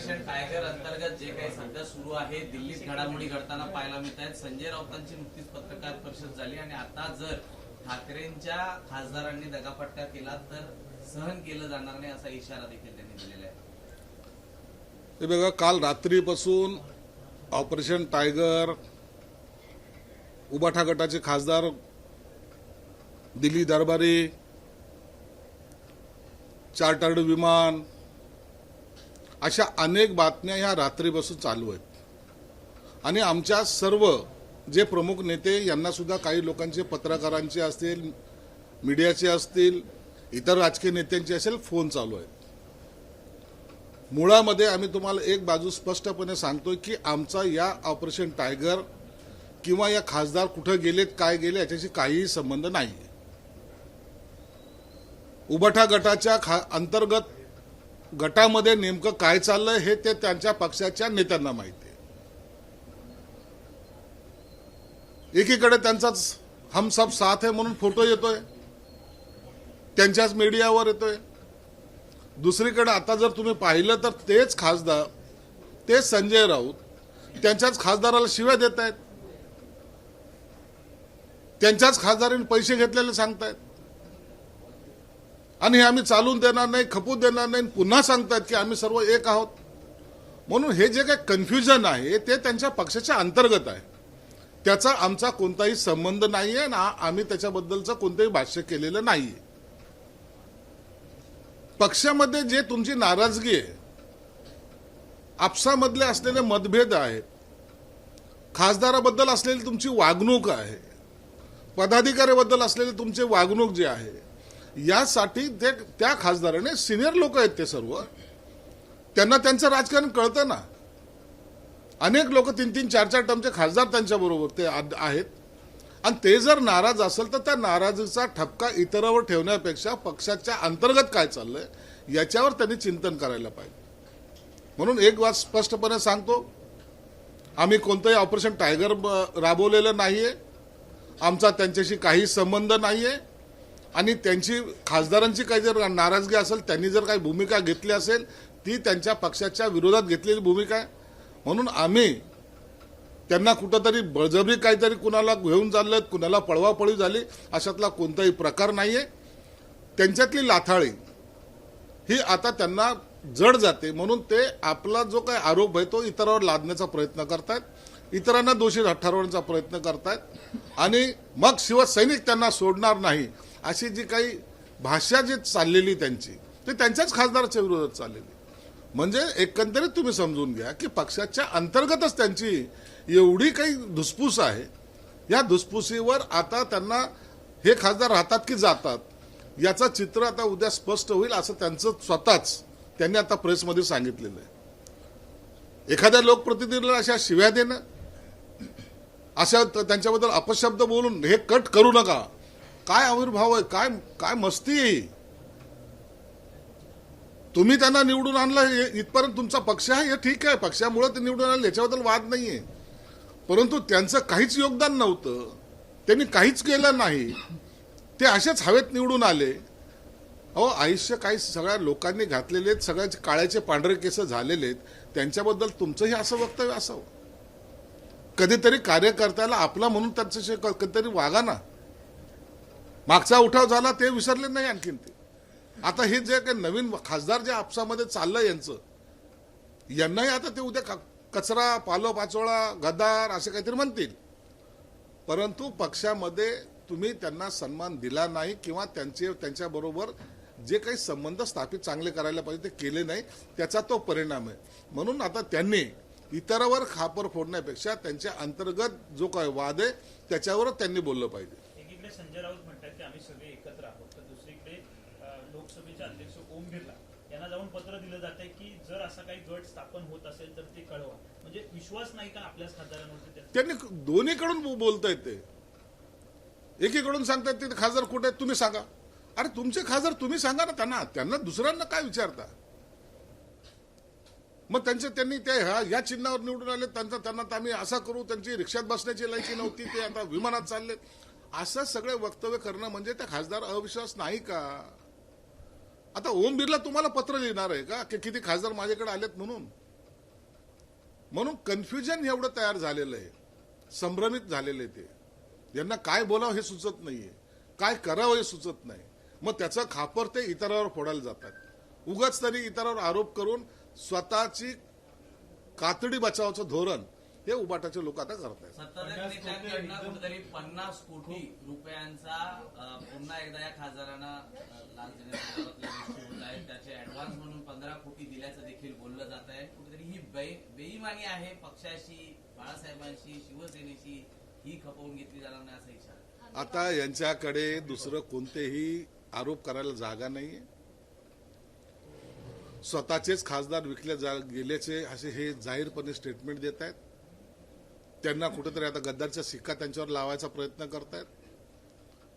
Operation tiger अंतर्गत जे काही सध्या सुरू आहे, दिल्लीत घडामोडी घडताना पाहायला मिळत आहेत. संजय राऊतांची नुकतीच पत्रकार परिषद झाली आणि आता जर ठाकरेंच्या खासदारांनी दगाफटका केला तर सहन केलं जाणार नाही असा इशारा देखील त्यांनी दिलेला आहे. हे बघा, काल रात्रीपासून ऑपरेशन टायगर, उबाठा गटाचे खासदार दिल्ली दरबारी, चार्टर्ड विमान, अशा अनेक बातम्या ह्या रात्रीपासून चालू आहेत. आणि आमच्या सर्व जे प्रमुख नेते यांना सुद्धा काही लोकांचे, पत्रकारांचे असतील, मीडियाचे असतील, इतर राजकीय नेत्यांचे असेल, फोन चालू आहेत. मुळामध्ये आम्ही तुम्हाला एक बाजू स्पष्टपणे सांगतोय की आमचा या ऑपरेशन टायगर किंवा या खासदार कुठे गेलेत, काय गेले, याच्याशी काहीही संबंध नाही. उबाठा गटाच्या अंतर्गत गटामध्ये नेमकं काय चाललंय हे ते त्यांच्या पक्षाच्या नेत्यांना माहिती आहे. एकीकडे त्यांचाच हम सब साथ है म्हणून फोटो येतोय, त्यांच्याच मीडियावर येतोय. दुसरीकडे आता जर तुम्ही पाहिलं तर तेच खासदार, तेच संजय राऊत त्यांच्याच खासदाराला शिव्या देत आहेत, त्यांच्याच खासदारांनी पैसे घेतलेले सांगतायत आणि हे आम्ही चालून देणार नाही, खपू देणार नाही, पुन्हा सांगतायत की आम्ही सर्व एक आहोत. म्हणून हे जे काही कन्फ्युजन आहे ते त्यांच्या पक्षाच्या अंतर्गत आहे, त्याचा आमचा कोणताही संबंध नाहीये ना, आम्ही त्याच्याबद्दलचं कोणतंही भाष्य केलेलं नाहीये. पक्षामध्ये जे तुमची नाराजगी आहे, आपसामधले असलेले मतभेद आहेत, खासदाराबद्दल असलेली तुमची वागणूक आहे, पदाधिकाऱ्याबद्दल असलेले तुमचे वागणूक जे आहे, यासाठी ते त्या खासदाराने, सिनियर लोक आहेत ते सर्व, त्यांना त्यांचं राजकारण कळतं ना. अनेक लोक 3-3, 4-4 टर्मचे खासदार त्यांच्याबरोबर ते आहेत. आणि ते जर नाराज असेल तर त्या नाराजीचा ठपका इतरांवर ठेवण्यापेक्षा पक्षाच्या अंतर्गत काय चाललंय याच्यावर त्यांनी चिंतन करायला पाहिजे. म्हणून एक बात स्पष्टपणे सांगतो, आम्ही कोणतंही ऑपरेशन टायगर राबवलेलं नाहीये, आमचा त्यांच्याशी काही संबंध नाहीये. आणि त्यांची, खासदारांची काही जर नाराजगी असेल, त्यांनी जर काही भूमिका घेतली असेल, ती त्यांच्या पक्षाच्या विरोधात घेतलेली भूमिका आहे. म्हणून आम्ही त्यांना कुठंतरी बळजबरी काहीतरी कुणाला घेऊन चाललं, कुणाला पळवापळी झाली, अशातला कोणताही प्रकार नाहीये. त्यांच्यातली लाथाळी ही आता त्यांना जड जाते, म्हणून ते आपला जो काही आरोप आहे तो इतरांवर लादण्याचा प्रयत्न करतायत, इतरांना दोषी ठरवण्याचा प्रयत्न करतायत. आणि मग शिवसैनिक त्यांना सोडणार नाही अशी जी काही भाषा जी चाललेली त्यांची, ते त्यांच्याच खासदाराच्या विरोधात चाललेली. म्हणजे एकंदरीत तुम्ही समजून घ्या की पक्षाच्या अंतर्गतच त्यांची एवढी काही धुसफूस आहे. या धुसफुसीवर आता त्यांना हे खासदार राहतात की जातात याचं चित्र आता उद्या स्पष्ट होईल, असं त्यांचं स्वतःच त्यांनी आता प्रेसमध्ये सांगितलेलं आहे. एखाद्या लोकप्रतिनिधीला अशा शिव्या देणं, अशा त्यांच्याबद्दल अपशब्द बोलून हे कट करू नका, काय आविर्भाव आहे, काय काय मस्ती आहे. तुम्ही त्यांना निवडून आणलं, इथपर्यंत तुमचा पक्ष आहे, हे ठीक आहे, पक्षामुळे ते निवडून आणले, याच्याबद्दल वाद नाहीये. परंतु त्यांचं काहीच योगदान नव्हतं, त्यांनी काहीच केलं नाही, ते असेच हवेत निवडून आले. अहो, आयुष्य काही सगळ्या लोकांनी घातलेले आहेत, सगळ्याचे काळ्याचे पांढरे केस झालेले आहेत, त्यांच्याबद्दल तुमचंही असं वक्तव्य असावं. कधीतरी कार्यकर्त्याला आपला म्हणून त्यांच्याशी कधीतरी वागा ना. मागचा उठाव झाला ते विसरले नाही आणखीन ते. आता हे जे काही नवीन खासदार जे आपसामध्ये चाललंय यांनाही आता ते उद्या कचरा, पाचोळा, गद्दार असे काहीतरी म्हणतील. परंतु पक्षामध्ये तुम्ही त्यांना सन्मान दिला नाही किंवा त्यांच्याबरोबर जे काही संबंध स्थापित चांगले करायला पाहिजे ते केले नाही, त्याचा तो परिणाम आहे. म्हणून आता त्यांनी इतरांवर खापर फोडण्यापेक्षा त्यांच्या अंतर्गत जो काही वाद आहे त्याच्यावर त्यांनी बोललं पाहिजे. एकीकडे संजय राऊत म्हणतात की आम्ही सगळे एकत्र आहोत, तर दुसरीकडे लोकसभेचे अध्यक्ष ओम बिर्ला यांना जाऊन पत्र दिलं जात आहे की जर असा काही गट स्थापन होत असेल तर ते कळवा. म्हणजे विश्वास नाही का आपल्याच खासदारांवरती? त्यांनी दोन्हीकडून बोलतायत ते. एकीकडून सांगतायत ते खासदार कुठे आहेत तुम्ही सांगा. अरे तुमचे खासदार तुम्ही सांगा ना त्यांना दुसऱ्यांना काय विचारता. मग त्यांनी ते या चिन्हावर निवडून आले, त्यांना आम्ही असा करू, त्यांची रिक्षात बसण्याची लायकी नव्हती, ते आता विमानात चालले, असं सगळे वक्तव्य करणं म्हणजे त्या खासदार अविश्वास नाही का? आता ओम बिर्ला तुम्हाला पत्र लिहिणार आहे का की किती खासदार माझ्याकडे आलेत म्हणून? म्हणून कन्फ्युजन एवढं तयार झालेलं आहे, संभ्रमित झालेले ते, यांना काय बोलावं हे सुचत नाहीये, काय करावं हे सुचत नाही. मग त्याचं खापर ते इतरांवर फोडायला जातात. उगाच तरी इतरांवर आरोप करून स्वतःची कातडी बचावाचं धोरण हे उबाटाचे लोक आता करतायत. सत्ताधारी नेत्यांकडनं कुठेतरी 50 कोटी रुपयांचा पुन्हा एकदा या खासदारांना लाच देण्याच्या गोष्टी होत आहेत. त्याचे ऍडव्हान्स म्हणून 15 कोटी दिल्याचं देखील बोललं जात आहे. कुठेतरी ही बेईमानी आहे, पक्षाशी, बाळासाहेबांशी, शिवसेनेशी ही खपवून घेतली जाणार नाही असा इशारा. आता यांच्याकडे दुसरं कोणतेही आरोप करायला जागा नाहीये. स्वतःचेच खासदार विकले गेल्याचे असे हे जाहीरपणे स्टेटमेंट देत आहेत. त्यांना कुठेतरी आता गद्दारचा शिक्का त्यांच्यावर लावायचा प्रयत्न करतायत.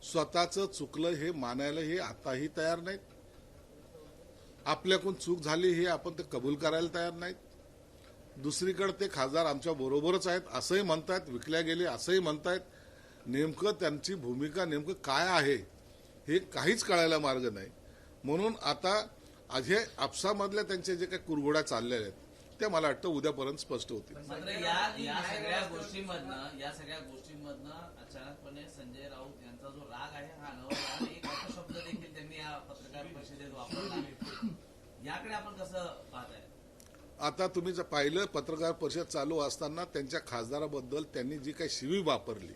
स्वतःचं चुकलं हे मानायला हे आताही तयार नाहीत. आपल्याकडून चूक झाली हे आपण ते कबूल करायला तयार नाहीत. दुसरीकडे ते खासदार आमच्या बरोबरच आहेत असंही म्हणतायत, विकल्या गेले असंही म्हणतायत. नेमकं त्यांची भूमिका नेमकं काय आहे हे काहीच कळायला मार्ग नाही. म्हणून आता हे आपसामधल्या त्यांचे जे काही कुरघोड्या चाललेल्या आहेत ते मला वाटतं उद्यापर्यंत स्पष्ट होतील. मात्र या सगळ्या गोष्टींमधनं अचानकपणे संजय राऊत यांचा जो राग आहे हा अनवरला एक अपशब्द देखील त्यांनी या पत्रकार परिषदेत वापरला आहे. याकडे आपण कसं पाहताय? आता तुम्ही जर पाहिलं पत्रकार परिषद चालू असताना त्यांच्या खासदाराबद्दल त्यांनी जी काही शिवी वापरली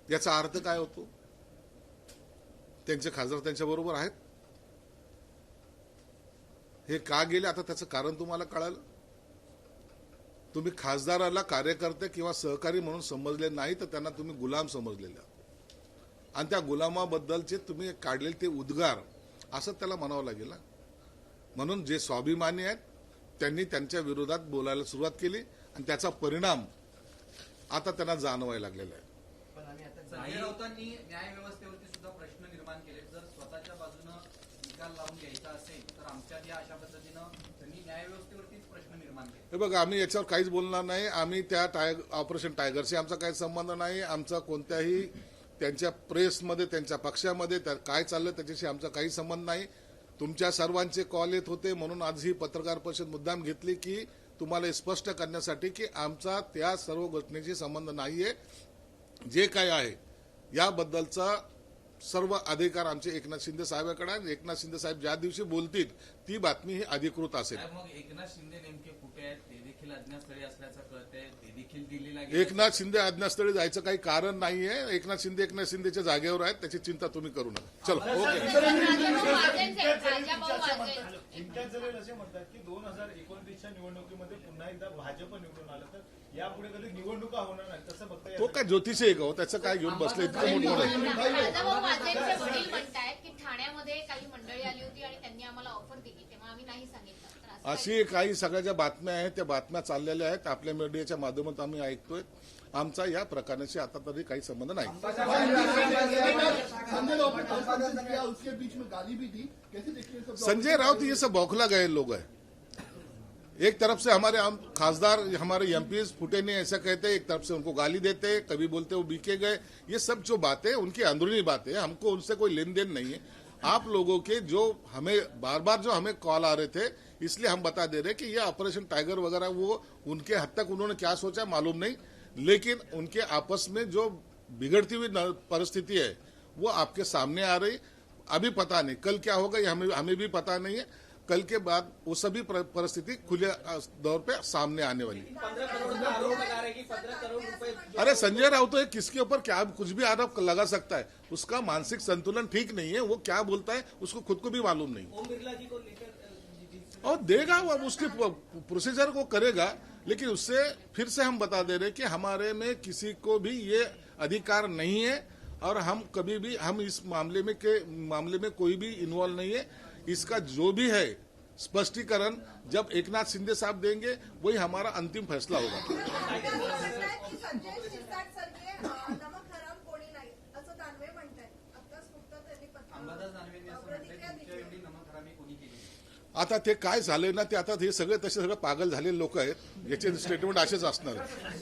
याचा अर्थ काय होतो? त्यांचे खासदार त्यांच्याबरोबर आहेत. हे का गेले आता त्याचं कारण तुम्हाला कळालं. तुम्ही खासदाराला कार्यकर्ते किंवा सहकारी म्हणून समजले नाही तर त्यांना तुम्ही गुलाम समजलेले आहात. आणि त्या गुलामाबद्दलचे तुम्ही काढलेले ते उद्गार असं त्याला म्हणावं लागेल. म्हणून जे स्वाभिमानी आहेत त्यांनी त्यांच्या विरोधात बोलायला सुरुवात केली आणि त्याचा परिणाम आता त्यांना जाणवायला लागलेला आहे. संजय राऊतांनी न्याय व्यवस्थेवरती सुद्धा प्रश्न निर्माण केले. जर स्वतःच्या बाजूनं निकाल लावून घ्यायचा असेल तर आमच्यात या अशा पद्धतीनं त्यांनी न्याय व्यवस्थेवरतीच प्रश्न निर्माण केले. हे बघा, आम्ही याच्यावर काहीच बोलणार नाही. आम्ही त्या ऑपरेशन टायगरशी आमचा काही संबंध नाही. आमचा कोणत्याही त्यांच्या प्रेसमध्ये त्यांच्या पक्षामध्ये काय चाललं त्याच्याशी आमचा काही संबंध नाही. तुमच्या सर्वांचे कॉल येत होते म्हणून आज ही पत्रकार परिषद मुद्दाम घेतली की तुम्हाला हे स्पष्ट करण्यासाठी की आमचा त्या सर्व घटनेशी संबंध नाहीये. जे काय आहे याबद्दलचा सर्व अधिकार आमचे एकनाथ शिंदे साहेबांकडे आहे. एकनाथ शिंदे साहेब ज्या दिवशी बोलतील ती बातमी ही अधिकृत असेल. मग एकनाथ शिंदे नेमके कुठे आहेत ते देखील अज्ञातस्थळी असल्याचं कळतंय. ते देखील दिल्लीला गेले. एकनाथ शिंदे अज्ञातस्थळी जायचं काही कारण नाहीये. एकनाथ शिंदेच्या जागेवर आहेत. त्याची चिंता तुम्ही करू नका. चलो ओके. इम्तियाज जलील असे म्हणतात की 2029च्या निवडणुकीमध्ये पुन्हा एकदा भाजप निवडून आलं तर यापुढे कधी निवडणुका होणार नाही तसं बघता तो काय ज्योतिषी आहे का हो? त्याचं काय घेऊन बसलं इतकं मोठं? माझे वडील म्हणतायत की ठाण्यामध्ये काही मंडळी आली होती आणि त्यांनी आम्हाला ऑफर दिली तेव्हा आम्ही नाही सांगितलं. तर असं अशी काही सगळ्या ज्या बातम्या आहेत त्या बातम्या चाललेल्या आहेत. आपल्या मीडियाच्या माध्यमातून आम्ही ऐकतोय. आमचा या प्रकाराशी आता तरी काही संबंध नाही. संजय राउत ये सब बौखला गए लोग हैं. एक तरफ से हमारे खासदार हमारे एमपी फुटे ने ऐसा कहते हैं, एक तरफ से उनको गाली देते, कभी बोलते वो बीके गए. ये सब जो बातें उनकी अंदरूनी बातें, हमको उनसे कोई लेन देन नहीं है. आप लोगों के जो हमें बार बार जो हमें कॉल आ रहे थे इसलिए हम बता दे रहे कि ये ऑपरेशन टाइगर वगैरह वो उनके हद तक उन्होंने क्या सोचा मालूम नहीं, लेकिन उनके आपस में जो बिगड़ती हुई परिस्थिति है वो आपके सामने आ रही. अभी पता नहीं कल क्या होगा, ये हमें भी पता नहीं है. कल के बाद वो सभी परिस्थिति खुले दौर पे सामने आने वाली. 15 करोड़ का आरोप लगा रहे कि 15 करोड़ रुपए. अरे संजय राउत तो किसके ऊपर क्या कुछ भी आरोप लगा सकता है. उसका मानसिक संतुलन ठीक नहीं है. वो क्या बोलता है उसको खुद को भी मालूम नहीं. ओम बिरला जी को लेकर और देगा वो उसके प्रोसीजर को करेगा. लेकिन उससे फिर से हम बता दे रहे कि हमारे में किसी को भी ये अधिकार नहीं है और हम कभी भी हम इस मामले में कोई भी इन्वॉल्व नहीं है. इसका जो भी है स्पष्टीकरण जब एकनाथ शिंदे साहब देंगे वही हमारा अंतिम फैसला होगा. अंबादास दानवेंनी असं म्हटलं तुमच्या एवढी नमक हरामी कोणी केली. आता ते काय झाले ना ते आता हे सगळे तसे सगळे पागल झालेले लोक आहेत. याचे स्टेटमेंट असेच असणार आहे.